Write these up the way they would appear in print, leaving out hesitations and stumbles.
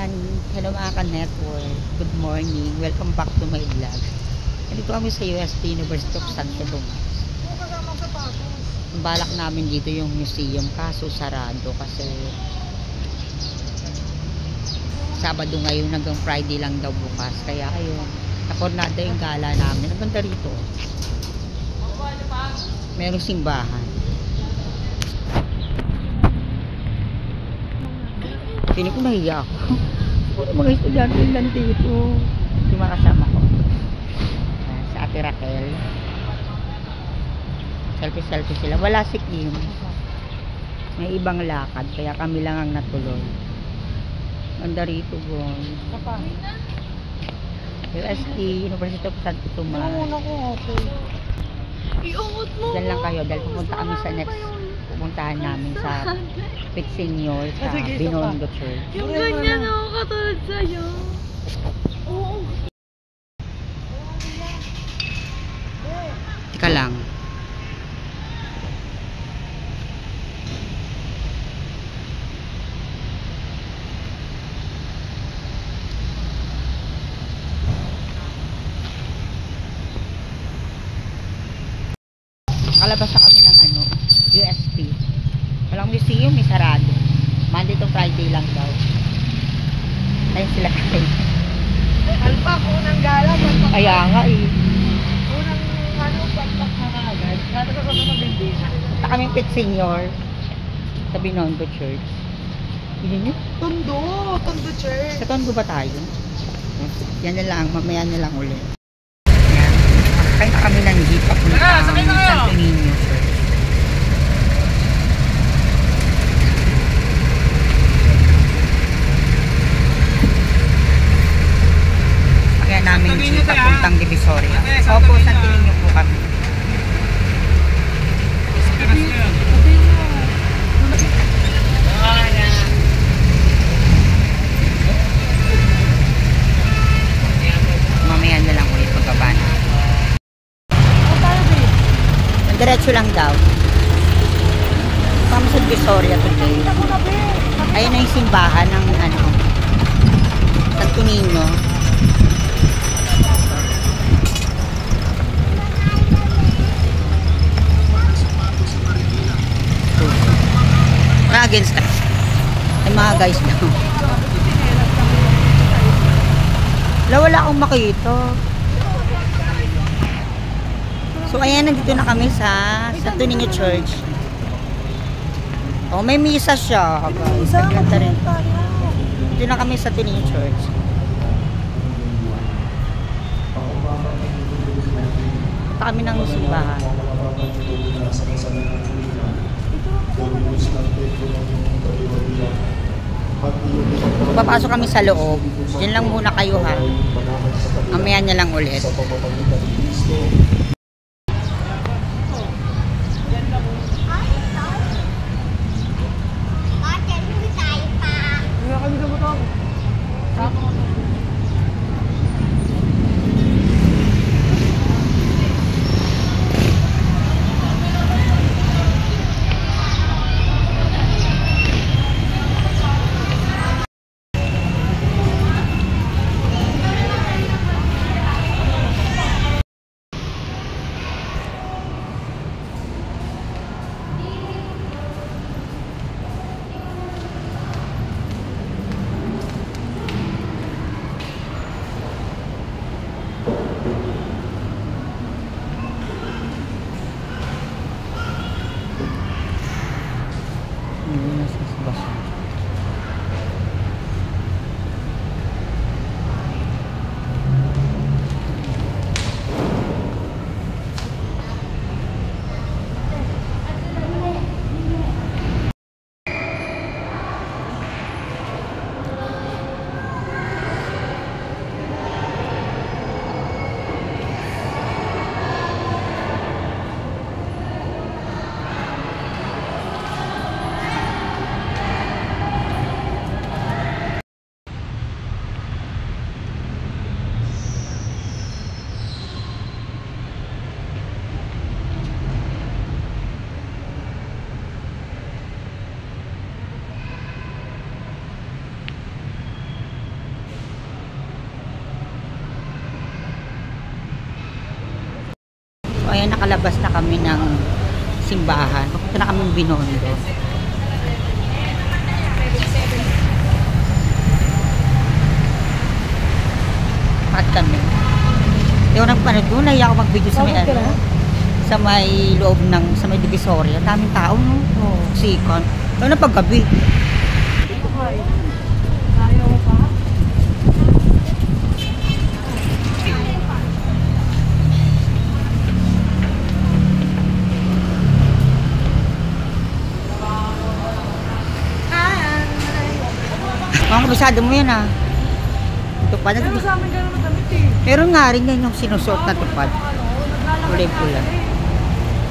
Ayan, hello mga ka-network. Good morning. Welcome back to my vlog. Nandito kami sa UST, University of Santo Tomas. Ang balak namin dito yung museum, kaso sarado kasi Sabado ngayon hanggang Friday lang daw bukas. Kaya ayun, nakornada yung gala namin. Ang ganda rito. Merong simbahan. Sino ko nahiya ako. Mga estudyante lang dito. Yung mga kasama ko. Sa Ate Raquel. Selfie sila. Wala si Kim. May ibang lakad. Kaya kami lang ang natuloy. Ganda rito, boy. UST, University of Santo Tomas. Diyan lang kayo. Dahil pupunta kami sa next pupuntahan namin sa Pit Senior sa Binondo Church. Yung ganyan ako katulad sa'yo. Oo. Tika lang. Kalabas na kami ng UST. Walang museum, may sarado. Monday to Friday lang daw. Ayun sila kayo. Alpak, unang gala. Kaya nga eh. Unang pagpak na agad. Kaya ka sa mga bindi. Punta kaming Pit Senior sa Binondo Church. Yun yun. Tondo Church. Sa Tondo ba tayo? Yan na lang, mamaya na lang ulit. Yan. Sakay na kami ng jeep papunta Santo Niño Church. Kaya namin jeep papuntang Divisoria. Opo, Santo Niño po kami. Mamaya na lang ulit pagbaba na. Diretso lang daw. Kami sa Divisoria today. Ayun na yung simbahan ng Santo Niño. Against that. Ay mga guys na. Wala akong makita. So ayan, nandito na kami sa Santo Niño Church. Oh, may misa siya. Ganda rin. Dito na kami sa Santo Niño Church. Punta kami ng simbahan. Papasok kami sa loob. Diyan lang muna kayo ha. Mamaya niya lang ulit. nakalabas na kami ng simbahan. Papunta na kami Binondo. At kami. Hindi ako nagpanood doon. Nahiya ako mag-video sa may sa may loob ng, sa may Divisoria. Daming tao, no? Oh, sikon. Ito na paggabi. Ayaw mo pa? Mga kabisado mo yan, ah. Tupad na. Pero sa amin gano'n na damit eh. Meron nga rin yan yung sinusot na tupad. Kulay-pula.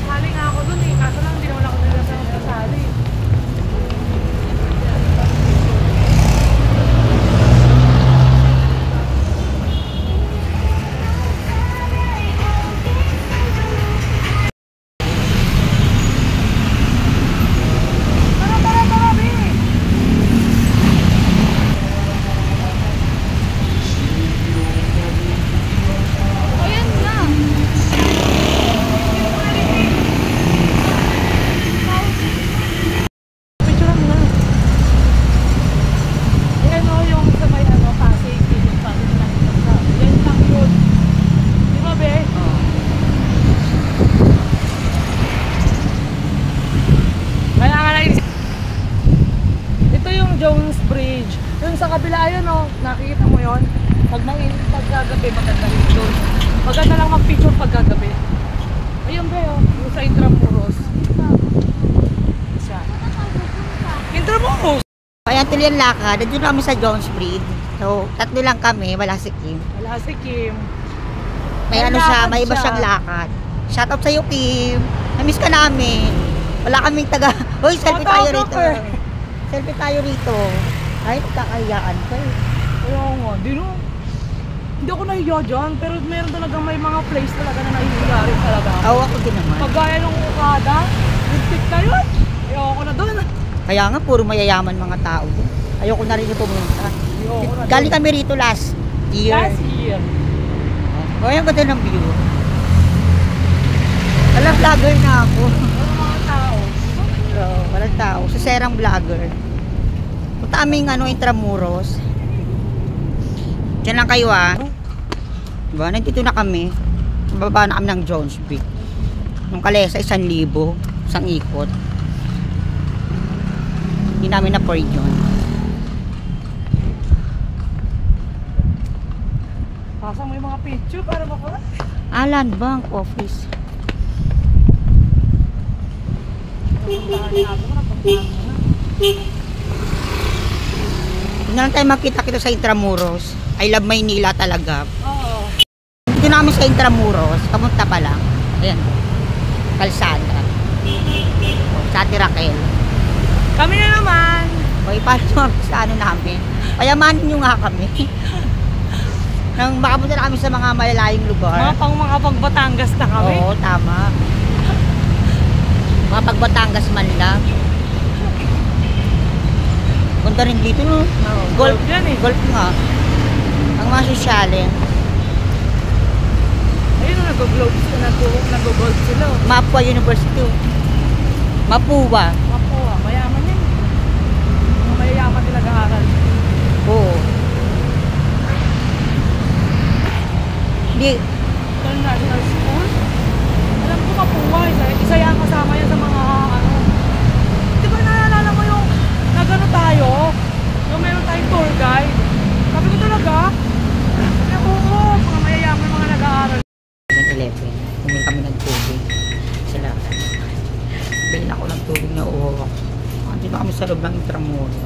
Sali nga ako dun eh. Kaso lang, hindi naman ako nila sa sali. Tara, Bi! Ayan na! Picture mo na. Ayan o yung sa may Pasig, yung Pasig na nakita. Yan lang yun. Di ba, Be? Kaya nga naisip. Ito yung Jones Bridge. Yung sa kabila, ayun o. Nakikita mo yon. Pag mainit pagkagabi, maganda rin doon. Maganda lang mag-picture pagkagabi. Ayun, Be, o. Yung sa Intramuros. Siya. Intramuros! Kaya tuloy ang lakad. Nandun kami sa Jones Bridge. So, tatlo lang kami. Wala si Kim. Wala si Kim. May May ano siya, lakad may iba siya. siyang lakad. Shout out sa'yo, Kim. Namiss ka namin. Wala kaming taga... Hoy, selfie tayo Shout out, rito. Roper. Selfie tayo rito. Ay, magkakayaan pa eh. Kaya nga, hindi ako nahiya dyan, pero meron talaga may mga place talaga na nahihiya rin talaga ako. Oo, ako din naman. Pag gaya ng Okada, lipstick na yun. Ayoko na doon. Kaya nga, puro mayayaman mga tao. Ayoko na rin yung pumunta. Ayoko na Galing doon. kami rito last year. Last year. O, yung ganda ng view. Walang vlogger na ako. Ano mga tao? Walang tao. Sa serang vlogger. Punta aming Intramuros. Diyan lang kayo ah. Diba? Nandito na kami. Bababa na kami ng Jones Beach. Nung kalesa, 1,000. Isang ikot. Hindi namin na-afford yun. Pasang mo yung mga picture para makala. Land Bank Office. Napuntahan niya ako, napuntahan mo na. Hindi na lang tayo makita-kita sa Intramuros. I love Maynila talaga. Oo. Dito namin sa Intramuros. Kamunta pa lang. Ayan. Kalsada. Sa Ate Raquel. Kami na naman. O, paano sa ano namin? Payamanin nyo nga kami. Nang makapunta na kami sa mga malalayong lugar. Mga pag-Batangas na kami. Oo, tama. Mga pag-Batangas man lang. Punta rin dito, no? Golf yan eh. Golf nga. Ang mga sosyalin. Ayun, nag-golf sila. Mapua University. Mapua. Mapua, mayaman yan. Mga mayayaman din nag-aaral. Oo. Hindi. International School. Alam ko Mapua, isa yan kasama yan sa mga Di ba naalala mo yung nagano tayo? Yung meron tayong tour guide. Sabi ko talaga, kaya oo, mga mayayaman mga nag-aaral. 11. Bumili kami ng tubig. Sila. Bilhin ako ng tubig na uho. Dito kami sa loob ng Intramuros.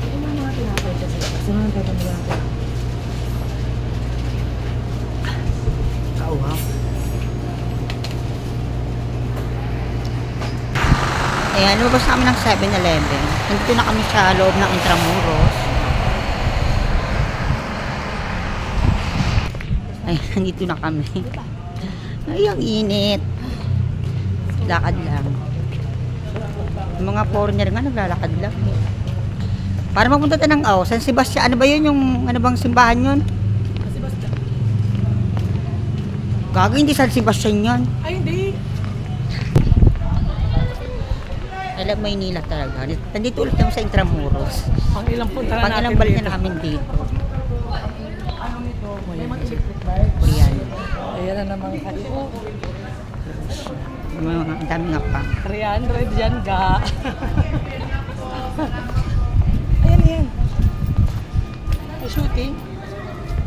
Hindi mo mga tinapay ka sila kasi mga gagawin ko. Kauhaw. Ayan, lumabas kami ng 7-Eleven. Nandito na kami sa loob ng Intramuros. Ay, nandito na kami. Ay, ang init. Lakad lang. Yung mga foreigner nga naglalakad lang. Para mapunta tayo ng San Sebastian. Ano ba yun yung, ano bang simbahan yun? Kasi basta. Gago, hindi San Sebastian yan. Ay, hindi. Alam, Maynila talaga. Nandito ulit naman sa Intramuros. Pang ilang punta na natin Pang ilang balik dito. na namin dito. Ano nito? May Ayan. mag-electric bike. Ayan. Ayan na naman kayo. Ang dami nga pa. 300 yan, ga. Ayan, ayan. May shooting.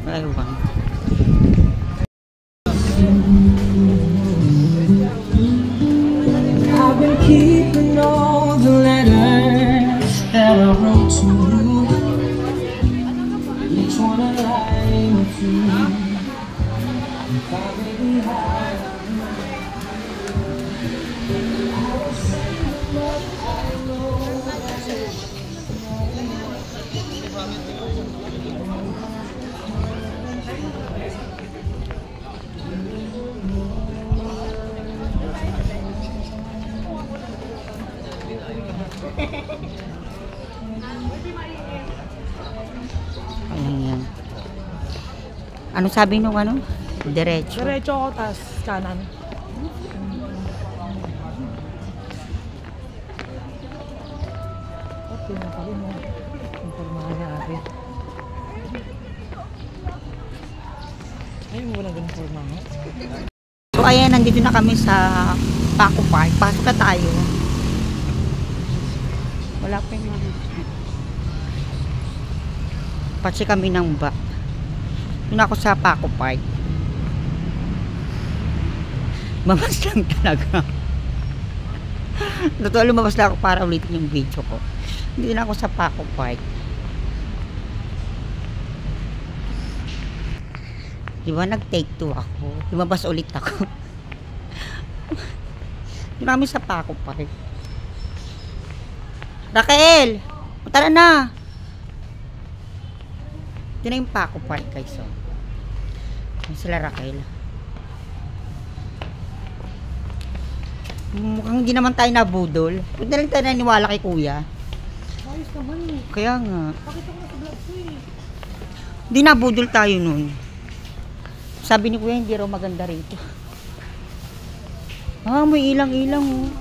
Ewan. I've been keeping all the letters that I wrote to you. Each one a line or two. Probably high. Ayan yan. Ano sabi nung ano? Diretso. Diretso ako, tas kanan. At pinapali mo. Informahan niya atin. Ay, mo walang ganun formahan. So ayan, nandito na kami sa Paco Park. Pasok na tayo. Wala pa yung mga. Patsi kami ng ba. Yun ako sa Paco Park. Mamas lang talaga. Totoo, lumabas lang ako para ulitin yung video ko. Hindi na ako sa Paco Park. Diba nag-take 2 ako. Lumabas ulit ako. Marami sa Paco Park. Raquel! Tara na! Ito na yung Paco Park guys. So. Yan sila Raquel. Mukhang hindi naman tayo nabudol. Huwag na lang tayo naniwala kay kuya. Ayos naman eh. Kaya nga. Pakita ko na sa vlog ko eh. Hindi nabudol tayo nun. Sabi ni kuya hindi raw maganda rito. Ah, may ilang-ilang oh.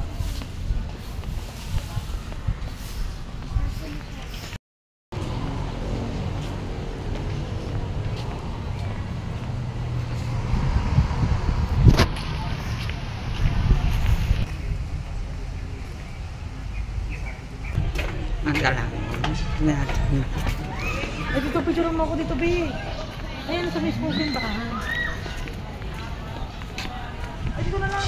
Ang galang. Ay, dito, picture mo ako dito, be. Ayan, sa mismo simbahan. Ay, dito na lang.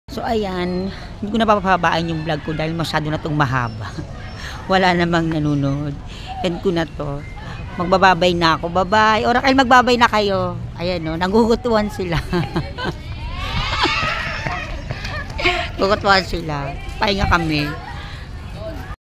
So ayan, hindi ko na papababaan yung vlog ko dahil masyado na itong mahaba. Wala namang nanonood. End ko na to. Magbababay na ako. Bye-bye. O Raquel, magbabay na kayo. Ayan o, nagugutuan sila. Gugutuan sila. Pahinga kami.